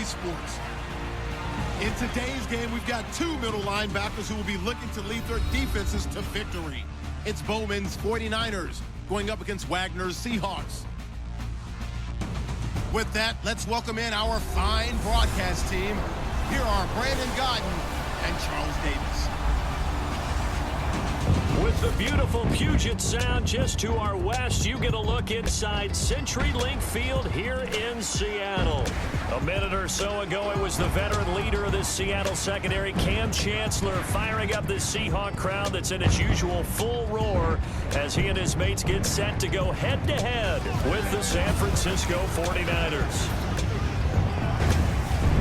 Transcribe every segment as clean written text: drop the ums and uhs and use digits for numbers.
sports. In today's game, we've got two middle linebackers who will be looking to lead their defenses to victory. It's Bowman's 49ers going up against Wagner's Seahawks. With that, let's welcome in our fine broadcast team. Here are Brandon Godden and Charles Davis. With the beautiful Puget Sound just to our west, you get a look inside CenturyLink Field here in Seattle. A minute or so ago, it was the veteran leader of this Seattle secondary, Cam Chancellor, firing up this Seahawk crowd that's in its usual full roar as he and his mates get set to go head-to-head with the San Francisco 49ers.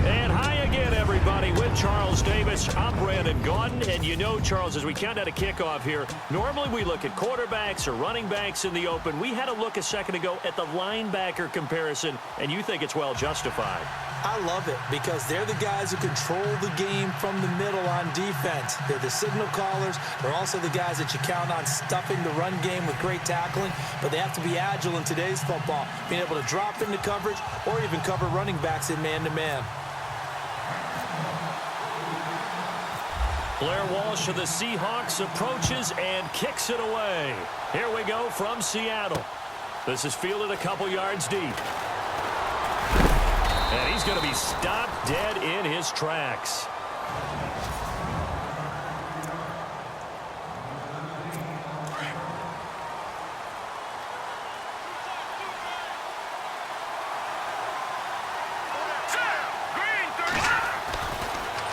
And hi again, everybody, with Charles Davis. I'm Brandon Gaudin, and you know, Charles, as we count out a kickoff here, normally we look at quarterbacks or running backs in the open. We had a look a second ago at the linebacker comparison, and you think it's well justified. I love it because they're the guys who control the game from the middle on defense. They're the signal callers. They're also the guys that you count on stuffing the run game with great tackling, but they have to be agile in today's football, being able to drop into coverage or even cover running backs in man-to-man. Blair Walsh of the Seahawks approaches and kicks it away. Here we go from Seattle. This is fielded a couple yards deep. And he's going to be stopped dead in his tracks.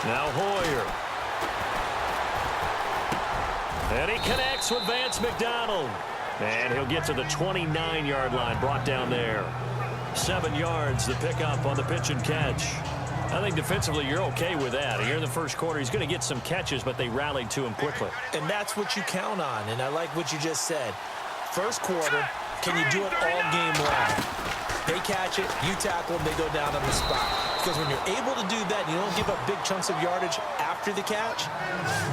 Now Hoyer. And he connects with Vance McDonald. And he'll get to the 29-yard line, brought down there. 7 yards, the pickup on the pitch and catch. I think defensively you're okay with that. Here in the first quarter, he's going to get some catches, but they rallied to him quickly. And that's what you count on, and I like what you just said. First quarter, can you do it all game long? They catch it, you tackle them, they go down on the spot. Because when you're able to do that, you don't give up big chunks of yardage after the catch.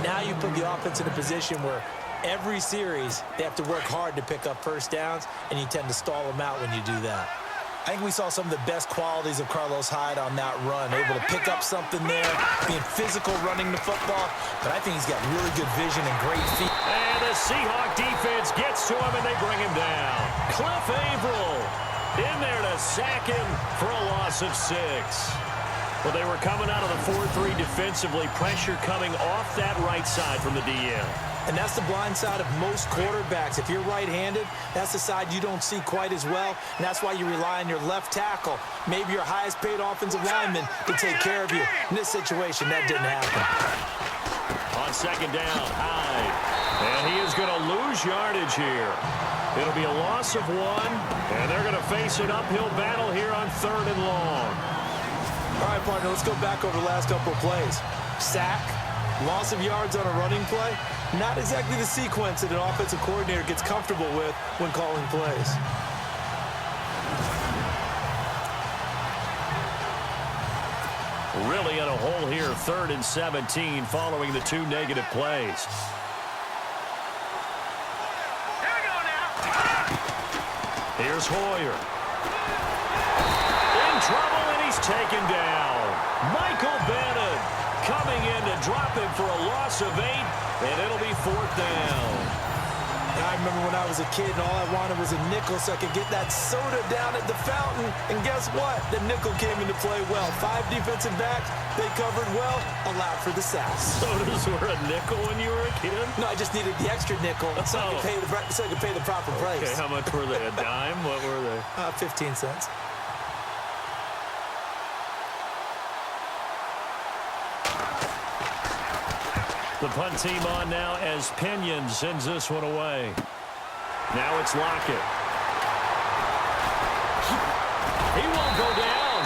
Now you put the offense in a position where every series they have to work hard to pick up first downs, and you tend to stall them out when you do that. I think we saw some of the best qualities of Carlos Hyde on that run, able to pick up something there, being physical running the football, but I think he's got really good vision and great feet. And the Seahawk defense gets to him, and they bring him down. Cliff Averill in there to sack him for a loss of 6. Well, they were coming out of the 4-3 defensively, pressure coming off that right side from the DL. And that's the blind side of most quarterbacks. If you're right-handed, that's the side you don't see quite as well, and that's why you rely on your left tackle, maybe your highest-paid offensive lineman, to take care of you. In this situation, that didn't happen. On second down, Hyde. And he is going to lose yardage here. It'll be a loss of 1, and they're going to face an uphill battle here on 3rd and long. All right, partner, let's go back over the last couple of plays. Sack, loss of yards on a running play. Not exactly the sequence that an offensive coordinator gets comfortable with when calling plays. Really in a hole here, 3rd and 17 following the 2 negative plays. Here's Hoyer. In trouble, and he's taken down. Michael Bennett coming in to drop him for a loss of 8, and it'll be 4th down. I remember when I was a kid and all I wanted was a nickel so I could get that soda down at the fountain. And guess what? The nickel came into play well. 5 defensive backs, they covered well, allowed for the sack. Sodas were a nickel when you were a kid? No, I just needed the extra nickel so I could pay the proper price. Okay, how much were they? A dime? What were they? 15 cents. The punt team on now as Pinion sends this one away. Now it's Lockett. He won't go down.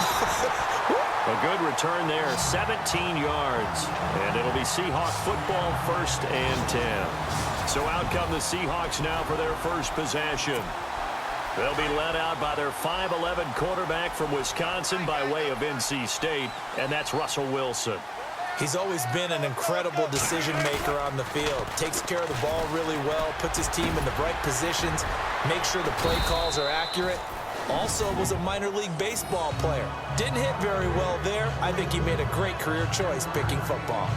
A good return there, 17 yards. And it'll be Seahawk football, 1st and 10. So out come the Seahawks now for their first possession. They'll be led out by their 5'11" quarterback from Wisconsin by way of NC State, and that's Russell Wilson. He's always been an incredible decision maker on the field. Takes care of the ball really well, puts his team in the right positions, makes sure the play calls are accurate. Also was a minor league baseball player. Didn't hit very well there. I think he made a great career choice picking football.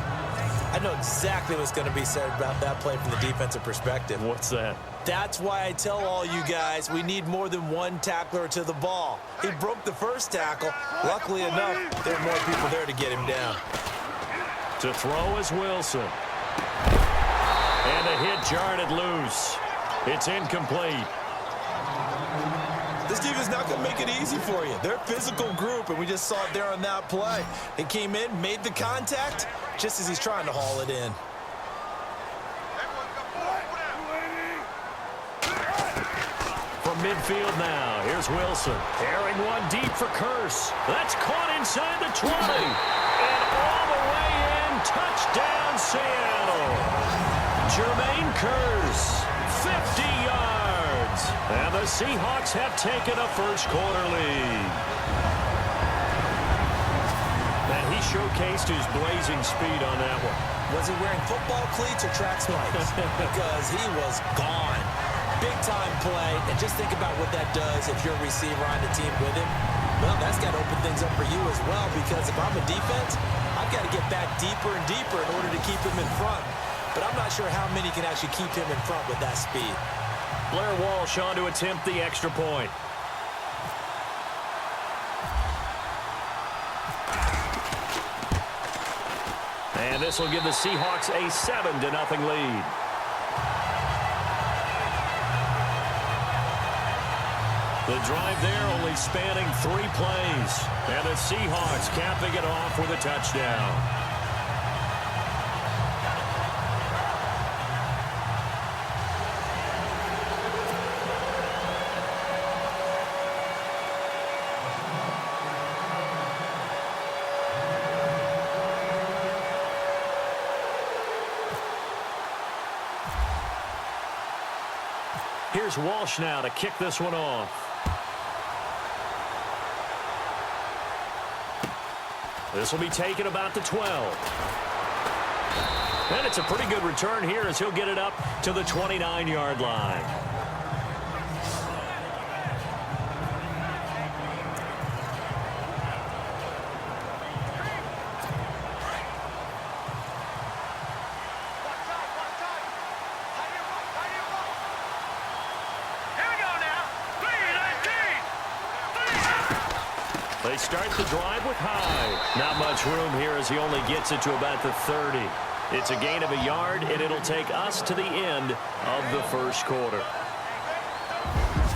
I know exactly what's going to be said about that play from the defensive perspective. What's that? That's why I tell all you guys we need more than one tackler to the ball. He broke the first tackle. Luckily enough, there are more people there to get him down. To throw is Wilson. And a hit jarred it loose. It's incomplete. This defense is not going to make it easy for you. They're a physical group, and we just saw it there on that play. They came in, made the contact, just as he's trying to haul it in. From midfield now, here's Wilson. Airing one deep for Curse. That's caught inside the 20. And all the way in, touchdown Seattle. Jermaine Curse, 50 yards. And the Seahawks have taken a first-quarter lead. And he showcased his blazing speed on that one. Was he wearing football cleats or track spikes? Because he was gone. Big-time play, and just think about what that does if you're a receiver on the team with him. Well, that's got to open things up for you as well, because if I'm a defense, I've got to get back deeper and deeper in order to keep him in front. But I'm not sure how many can actually keep him in front with that speed. Blair Walsh on to attempt the extra point. And this will give the Seahawks a 7-0 lead. The drive there only spanning 3 plays. And the Seahawks capping it off with a touchdown. Here's Walsh now to kick this one off. This will be taken about the 12. And it's a pretty good return here as he'll get it up to the 29-yard line. They start the drive with Hyde. Not much room here as he only gets it to about the 30. It's a gain of a yard, and it'll take us to the end of the first quarter.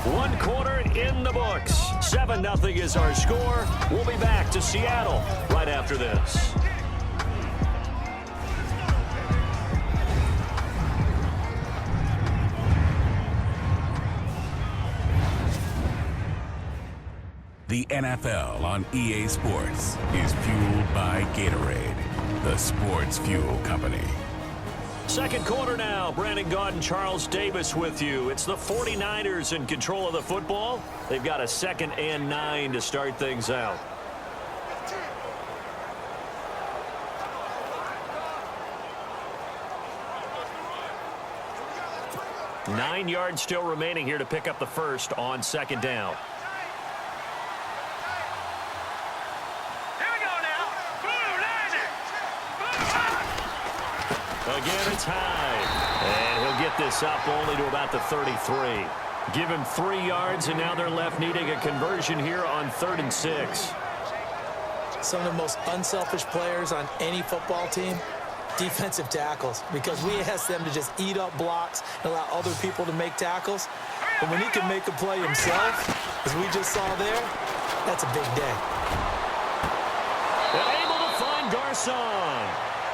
1 quarter in the books. 7-0 is our score. We'll be back to Seattle right after this. The NFL on EA Sports is fueled by Gatorade, the sports fuel company. Second quarter now. Brandon Gaudin, Charles Davis with you. It's the 49ers in control of the football. They've got a 2nd and 9 to start things out. Nine yards still remaining here to pick up the first on 2nd down. Again, it's Hyde. And he'll get this up only to about the 33. Give him 3 yards, and now they're left needing a conversion here on 3rd and 6. Some of the most unselfish players on any football team, defensive tackles, because we ask them to just eat up blocks and allow other people to make tackles. But when he can make a play himself, as we just saw there, that's a big day. And able to find Garcon.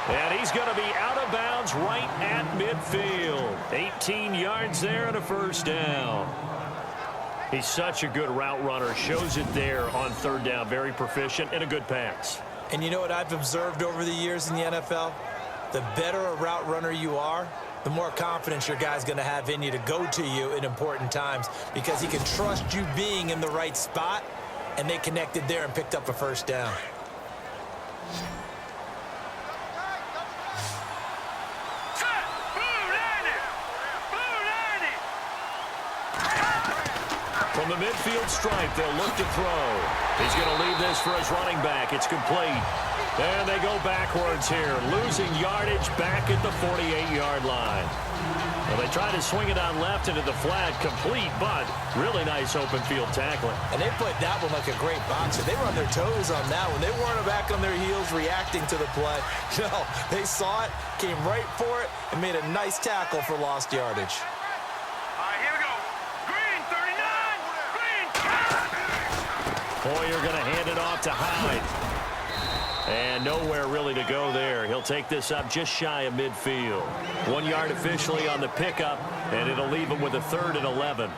And he's going to be out of bounds right at midfield. 18 yards there and a first down. He's such a good route runner. Shows it there on 3rd down. Very proficient and a good pass. And you know what I've observed over the years in the NFL? The better a route runner you are, the more confidence your guy's going to have in you to go to you in important times, because he can trust you being in the right spot, and they connected there and picked up a first down. From the midfield stripe, they'll look to throw. He's going to leave this for his running back. It's complete. And they go backwards here, losing yardage back at the 48-yard line. Well, they try to swing it on left into the flat, complete, but really nice open field tackling. And they played that one like a great boxer. They were on their toes on that one. They weren't back on their heels reacting to the play. No, they saw it, came right for it, and made a nice tackle for lost yardage. Here we go. Green, 39. Green. Hoyer going to hand it off to Hyde. And nowhere really to go there. He'll take this up just shy of midfield. 1 yard officially on the pickup, and it'll leave him with a 3rd and 11.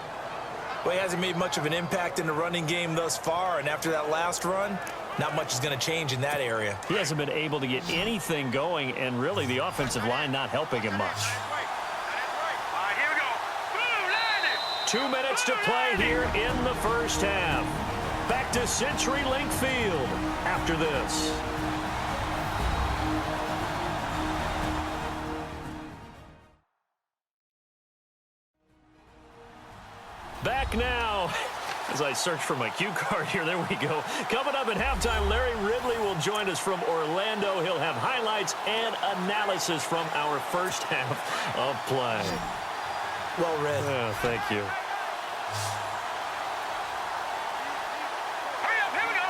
Well, he hasn't made much of an impact in the running game thus far, and after that last run, not much is going to change in that area. He hasn't been able to get anything going, and really the offensive line not helping him much. Here we go. 2 minutes to play here in the first half. Back to CenturyLink Field after this. Back now. As I search for my cue card here, there we go. Coming up at halftime, Larry Ridley will join us from Orlando. He'll have highlights and analysis from our first half of play. Well read. Yeah, thank you. Hurry up, here we go.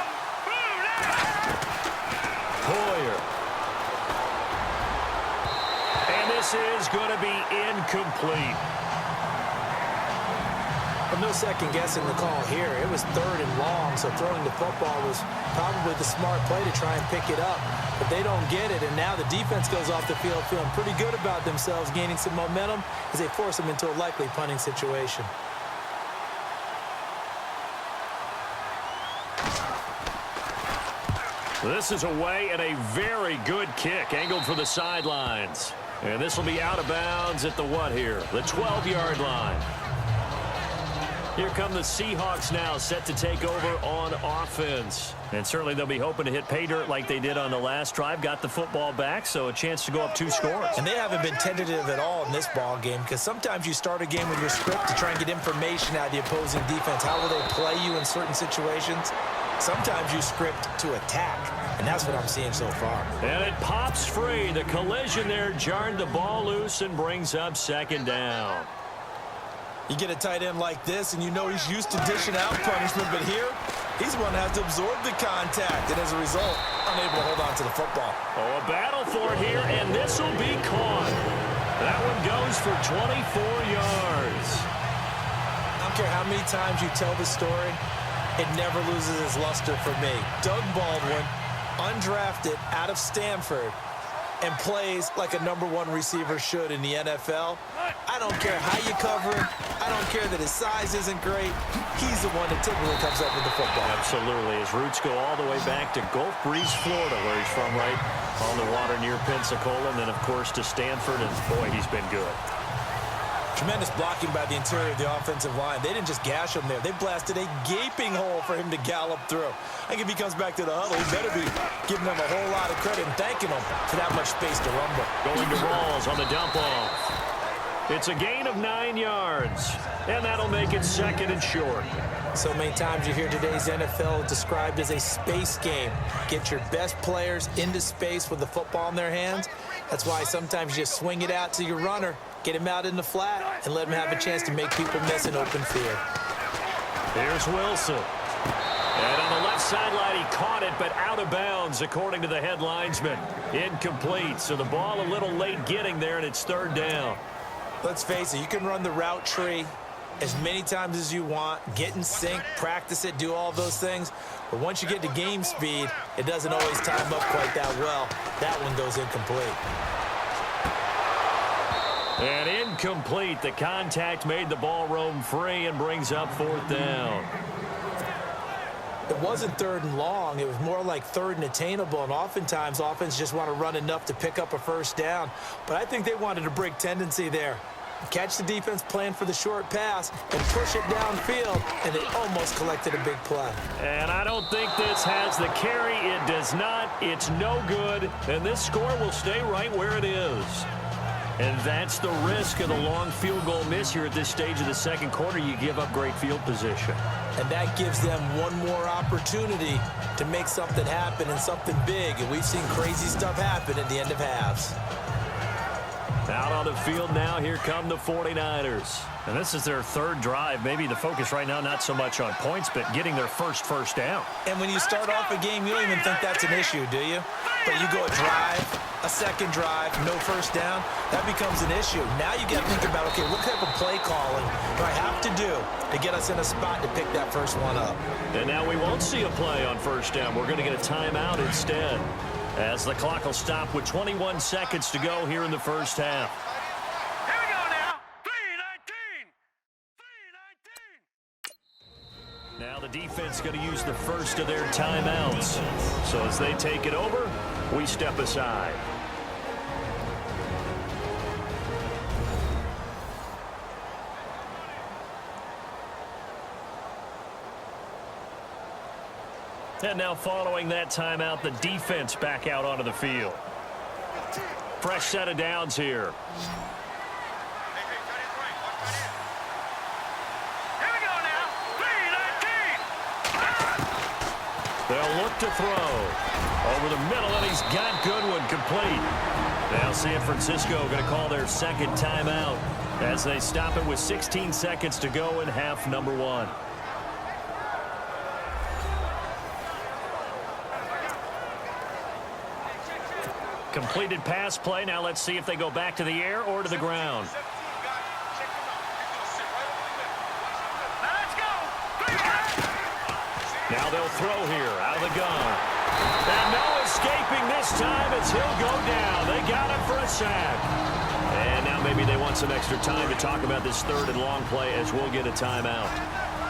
Hoyer. And this is going to be incomplete. Well, no second guessing the call here. It was 3rd and long, so throwing the football was probably the smart play to try and pick it up. But they don't get it, and now the defense goes off the field feeling pretty good about themselves, gaining some momentum as they force them into a likely punting situation. This is away and a very good kick, angled for the sidelines. And this will be out of bounds at the what here? The 12-yard line. Here come the Seahawks now, set to take over on offense. And certainly they'll be hoping to hit pay dirt like they did on the last drive. Got the football back, so a chance to go up 2 scores. And they haven't been tentative at all in this ball game, because sometimes you start a game with your script to try and get information out of the opposing defense. How will they play you in certain situations? Sometimes you script to attack, and that's what I'm seeing so far. And it pops free. The collision there jarred the ball loose and brings up 2nd down. You get a tight end like this, and you know he's used to dishing out punishment, but here, he's going to have to absorb the contact, and as a result, unable to hold on to the football. Oh, a battle for it here, and this will be caught. That one goes for 24 yards. I don't care how many times you tell the story, it never loses its luster for me. Doug Baldwin, undrafted out of Stanford, and plays like a #1 receiver should in the NFL. I don't care how you cover him. I don't care that his size isn't great. He's the one that typically comes up with the football. Absolutely. His roots go all the way back to Gulf Breeze, Florida, where he's from, right on the water near Pensacola, and then, of course, to Stanford, and, boy, he's been good. Tremendous blocking by the interior of the offensive line. They didn't just gash him there. They blasted a gaping hole for him to gallop through. I think if he comes back to the huddle, he better be giving them a whole lot of credit and thanking them for that much space to rumble. Going to Rawls on the dump off. It's a gain of 9 yards, and that'll make it 2nd and short. So many times you hear today's NFL described as a space game. Get your best players into space with the football in their hands. That's why sometimes you just swing it out to your runner, get him out in the flat, and let him have a chance to make people miss an open field. Here's Wilson. And on the left sideline, he caught it, but out of bounds, according to the head linesman. Incomplete, so the ball a little late getting there, and it's 3rd down. Let's face it, you can run the route tree as many times as you want, get in sync, practice it, do all those things. But once you get to game speed, it doesn't always time up quite that well. That one goes incomplete. And incomplete. The contact made the ball roam free and brings up 4th down. It wasn't 3rd and long. It was more like 3rd and attainable, and oftentimes offense just want to run enough to pick up a 1st down. But I think they wanted a break tendency there. Catch the defense playing for the short pass and push it downfield, and they almost collected a big play. And I don't think this has the carry. It does not. It's no good. And this score will stay right where it is. And that's the risk of the long field goal miss here at this stage of the second quarter. You give up great field position. And that gives them one more opportunity to make something happen and something big. And we've seen crazy stuff happen at the end of halves. Out on the field now, here come the 49ers. And this is their third drive. Maybe the focus right now not so much on points, but getting their first down. And when you start off a game, you don't even think that's an issue, do you? But you go a drive, a second drive, no first down, that becomes an issue. Now you got to think about, okay, what type of play calling do I have to do to get us in a spot to pick that first one up? And now we won't see a play on first down. We're going to get a timeout instead, as the clock will stop with 21 seconds to go here in the first half. Here we go now. 3:19. Now the defense going to use the first of their timeouts. So as they take it over, we step aside. And now following that timeout, the defense back out onto the field. Fresh set of downs here. Here we go now. 3:19. They'll look to throw. Over the middle, and he's got Goodwin complete. Now San Francisco going to call their second timeout as they stop it with 16 seconds to go in half number one. Completed pass play. Now let's see if they go back to the air or to the ground. Now let's go. Now they'll throw here out of the gun. And no escaping this time as he'll go down. They got him for a sack. And now maybe they want some extra time to talk about this third and long play as we'll get a timeout.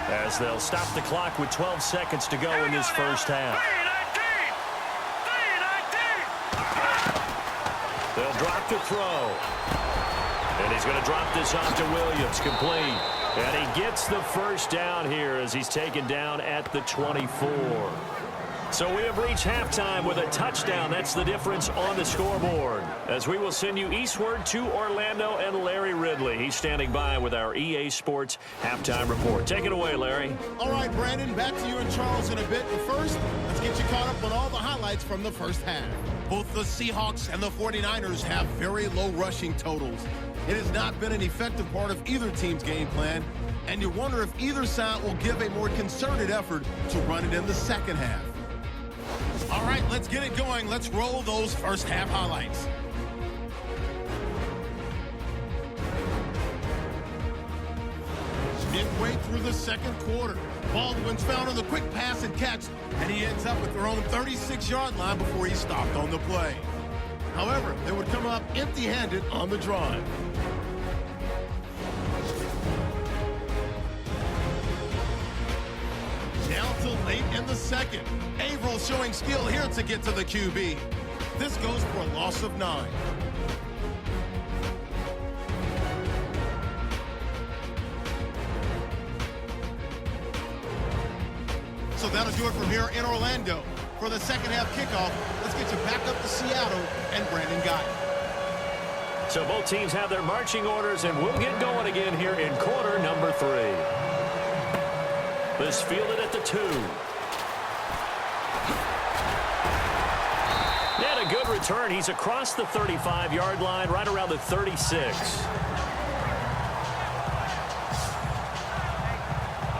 As they'll stop the clock with 12 seconds to go in this first half. 3:19. They'll drop to throw. And he's going to drop this off to Williams, complete. And he gets the first down here as he's taken down at the 24. So we have reached halftime with a touchdown. That's the difference on the scoreboard. As we will send you eastward to Orlando and Larry Ridley. He's standing by with our EA Sports halftime report. Take it away, Larry. All right, Brandon, back to you and Charles in a bit. But first, let's get you caught up on all the highlights from the first half. Both the Seahawks and the 49ers have very low rushing totals. It has not been an effective part of either team's game plan, and you wonder if either side will give a more concerted effort to run it in the second half. All right, let's get it going. Let's roll those first half highlights. Midway through the second quarter, Baldwin's found on the quick pass and catch, and he ends up at their own 36-yard line before he stopped on the play. However, they would come up empty-handed on the drive. Down to late in the second. Averill showing skill here to get to the QB. This goes for a loss of 9. So that'll do it from here in Orlando. For the second half kickoff, let's get you back up to Seattle and Brandon Gott. So both teams have their marching orders, and we'll get going again here in quarter number 3. This fielded at the 2. And a good return. He's across the 35-yard line, right around the 36.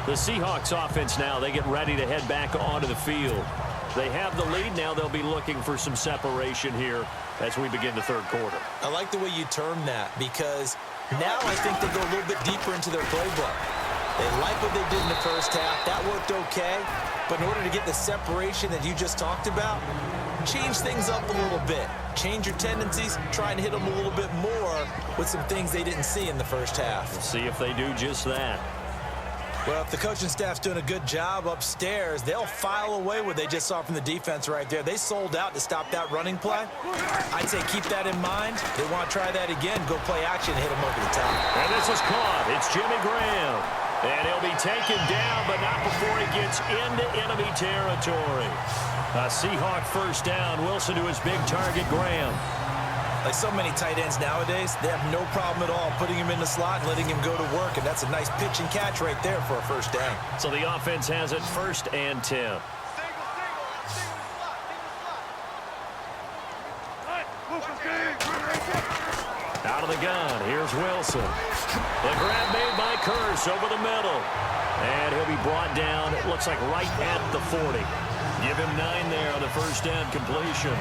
The Seahawks offense now, they get ready to head back onto the field. They have the lead. Now they'll be looking for some separation here as we begin the third quarter. I like the way you term that, because now I think they go a little bit deeper into their playbook. They like what they did in the first half. That worked okay. But in order to get the separation that you just talked about, change things up a little bit. Change your tendencies. Try and hit them a little bit more with some things they didn't see in the first half. We'll see if they do just that. Well, if the coaching staff's doing a good job upstairs, they'll file away what they just saw from the defense right there. They sold out to stop that running play. I'd say keep that in mind. They want to try that again, go play action, and hit them over the top. And this is caught. It's Jimmy Graham. And he'll be taken down, but not before he gets into enemy territory. A Seahawk first down. Wilson to his big target, Graham. Like so many tight ends nowadays, they have no problem at all putting him in the slot and letting him go to work, and that's a nice pitch and catch right there for a first down. So the offense has it 1st and 10. Out of the gun, here's Wilson. The grab made by Kearse over the middle. And he'll be brought down, it looks like right at the 40. Give him 9 there on the first down completion.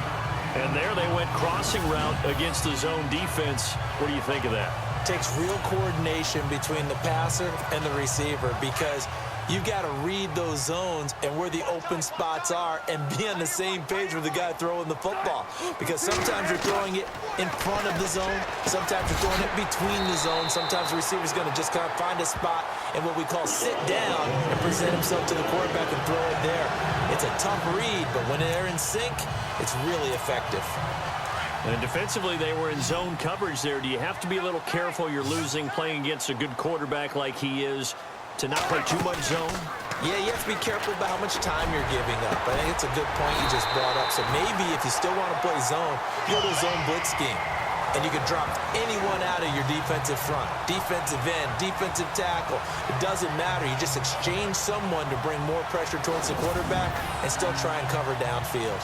And there they went crossing route against the zone defense. What do you think of that? Takes real coordination between the passer and the receiver because you've got to read those zones and where the open spots are and be on the same page with the guy throwing the football. Because sometimes you're throwing it in front of the zone. Sometimes you're throwing it between the zones. Sometimes the receiver's going to just kind of find a spot and what we call sit down and present himself to the quarterback and throw it there. It's a tough read, but when they're in sync, it's really effective. And defensively, they were in zone coverage there. Do you have to be a little careful? You're losing playing against a good quarterback like he is to not play too much zone? Yeah, you have to be careful about how much time you're giving up. I think it's a good point you just brought up. So maybe if you still want to play zone, you go to a zone blitz scheme. And you can drop anyone out of your defensive front, defensive end, defensive tackle. It doesn't matter. You just exchange someone to bring more pressure towards the quarterback and still try and cover downfield.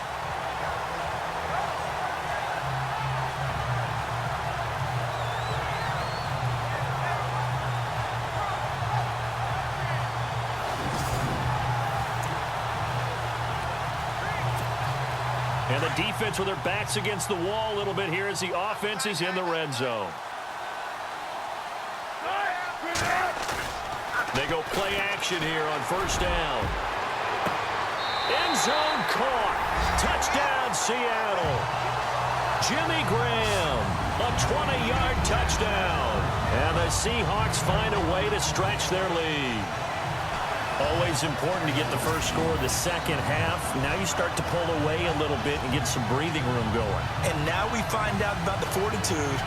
And the defense with their backs against the wall a little bit here as the offense is in the red zone. They go play action here on first down. End zone caught. Touchdown, Seattle. Jimmy Graham, a 20-yard touchdown. And the Seahawks find a way to stretch their lead. Always important to get the first score of the second half. Now you start to pull away a little bit and get some breathing room going. And now we find out about the fortitude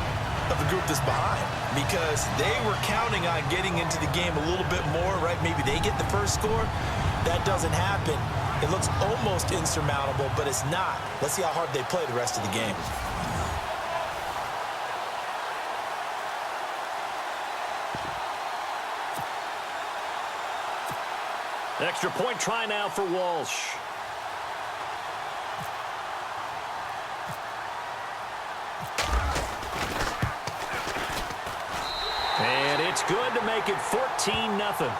of the group that's behind because they were counting on getting into the game a little bit more, right? Maybe they get the first score. That doesn't happen. It looks almost insurmountable, but it's not. Let's see how hard they play the rest of the game. Extra point try now for Walsh. And it's good to make it 14-0.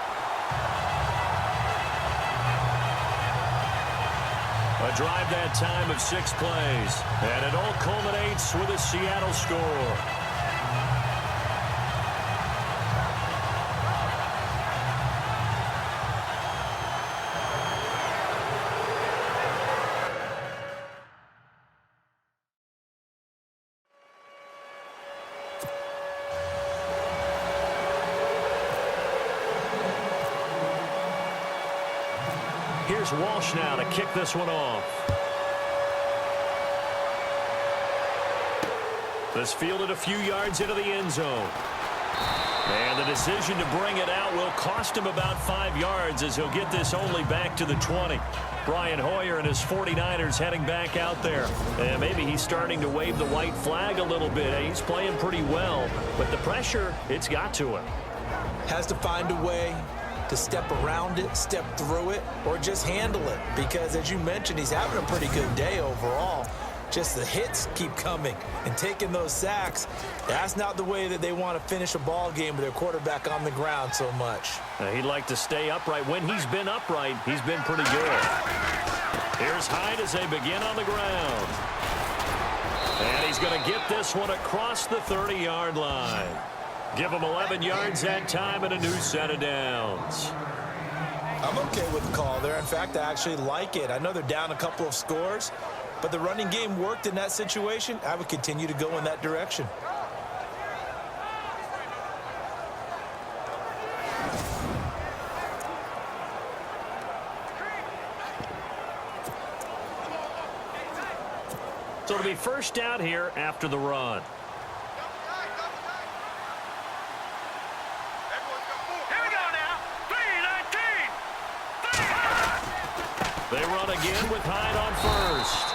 A drive that time of 6 plays. And it all culminates with a Seattle score. Here's Walsh now to kick this one off. This fielded a few yards into the end zone. And the decision to bring it out will cost him about 5 yards as he'll get this only back to the 20. Brian Hoyer and his 49ers heading back out there. And maybe he's starting to wave the white flag a little bit. He's playing pretty well, but the pressure, it's got to him. Has to find a way to step around it, step through it, or just handle it. Because as you mentioned, he's having a pretty good day overall. Just the hits keep coming and taking those sacks. That's not the way that they want to finish a ball game with their quarterback on the ground so much. He'd like to stay upright. When he's been upright, he's been pretty good. Here's Hyde as they begin on the ground. And he's going to get this one across the 30-yard line. Give him 11 yards that time and a new set of downs. I'm okay with the call there. In fact, I actually like it. I know they're down a couple of scores, but the running game worked in that situation. I would continue to go in that direction. So it'll be first down here after the run. They run again with Hyde on first.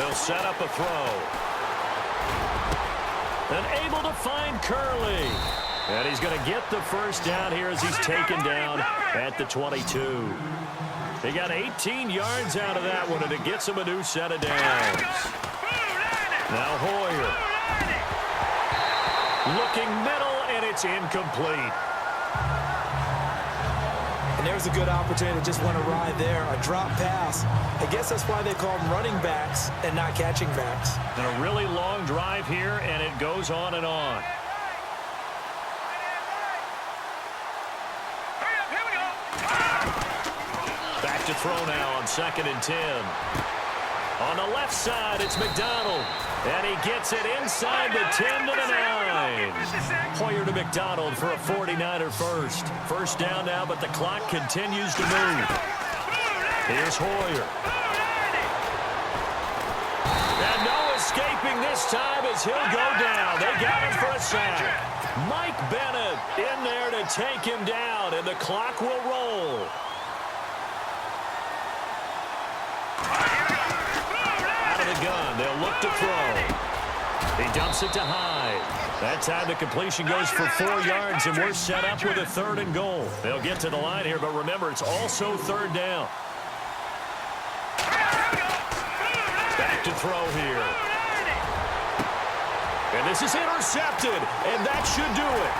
They'll set up a throw. And able to find Curley. And he's going to get the first down here as he's taken down at the 22. He got 18 yards out of that one, and it gets him a new set of downs. Now Hoyer. Looking middle, and it's incomplete. And there's a good opportunity to just want to ride there. A drop pass. I guess that's why they call them running backs and not catching backs. And a really long drive here, and it goes on and on. Back to throw now on 2nd and 10. On the left side, it's McDonald. And he gets it inside the 10 to the 9. Hoyer to McDonald for a 49er first. First down now, but the clock continues to move. Here's Hoyer. And no escaping this time as he'll go down. They got him for a sack. Mike Bennett in there to take him down, and the clock will roll. Gun. They'll look to throw. He dumps it to Hyde. That time the completion goes for 4 yards, and we're set up with a 3rd and goal. They'll get to the line here, but remember, it's also 3rd down. Back to throw here. And this is intercepted, and that should do it.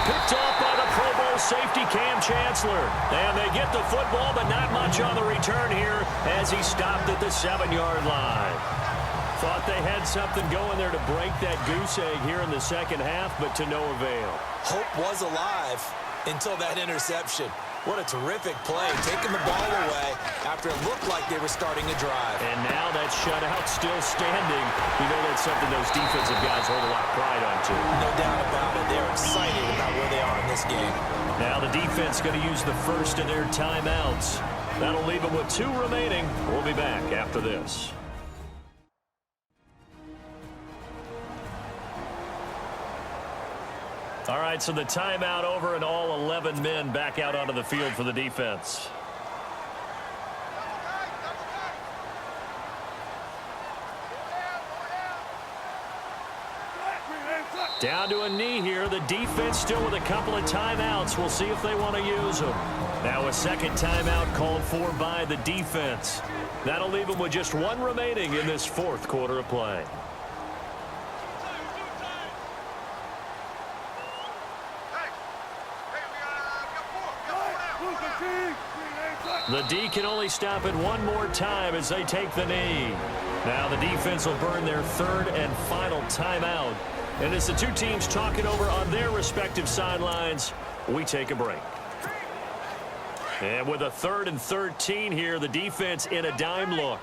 Picked off by the Pro Bowl safety Cam Chancellor. And they get the football, but not much on the return here as he stopped at the 7-yard line. Thought they had something going there to break that goose egg here in the second half, but to no avail. Hope was alive until that interception. What a terrific play, taking the ball away after it looked like they were starting a drive. And now that shutout still standing. You know that's something those defensive guys hold a lot of pride on, too. No doubt about it. They're excited about where they are in this game. Now the defense going to use the first of their timeouts. That'll leave them with 2 remaining. We'll be back after this. All right, so the timeout over and all 11 men back out onto the field for the defense. Down to a knee here. The defense still with a couple of timeouts. We'll see if they want to use them. Now a second timeout called for by the defense. That'll leave them with just 1 remaining in this 4th quarter of play. The D can only stop it 1 more time as they take the knee. Now the defense will burn their 3rd and final timeout. And as the 2 teams talk it over on their respective sidelines, we take a break. And with a 3rd and 13 here, the defense in a dime look.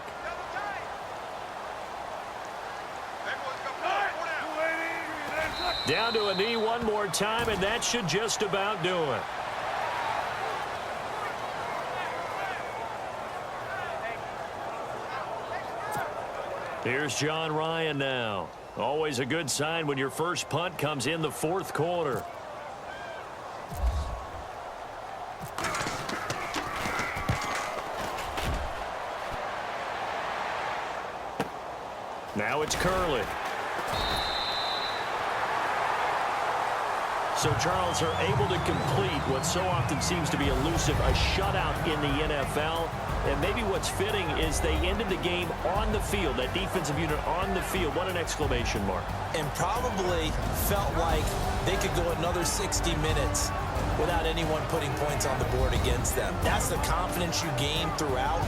Down to a knee 1 more time, and that should just about do it. Here's John Ryan now. Always a good sign when your first punt comes in the 4th quarter. Now it's Curley. So Charles are able to complete what so often seems to be elusive, a shutout in the NFL. And maybe what's fitting is they ended the game on the field, that defensive unit on the field. What an exclamation mark. And probably felt like they could go another 60 minutes without anyone putting points on the board against them. That's the confidence you gain throughout.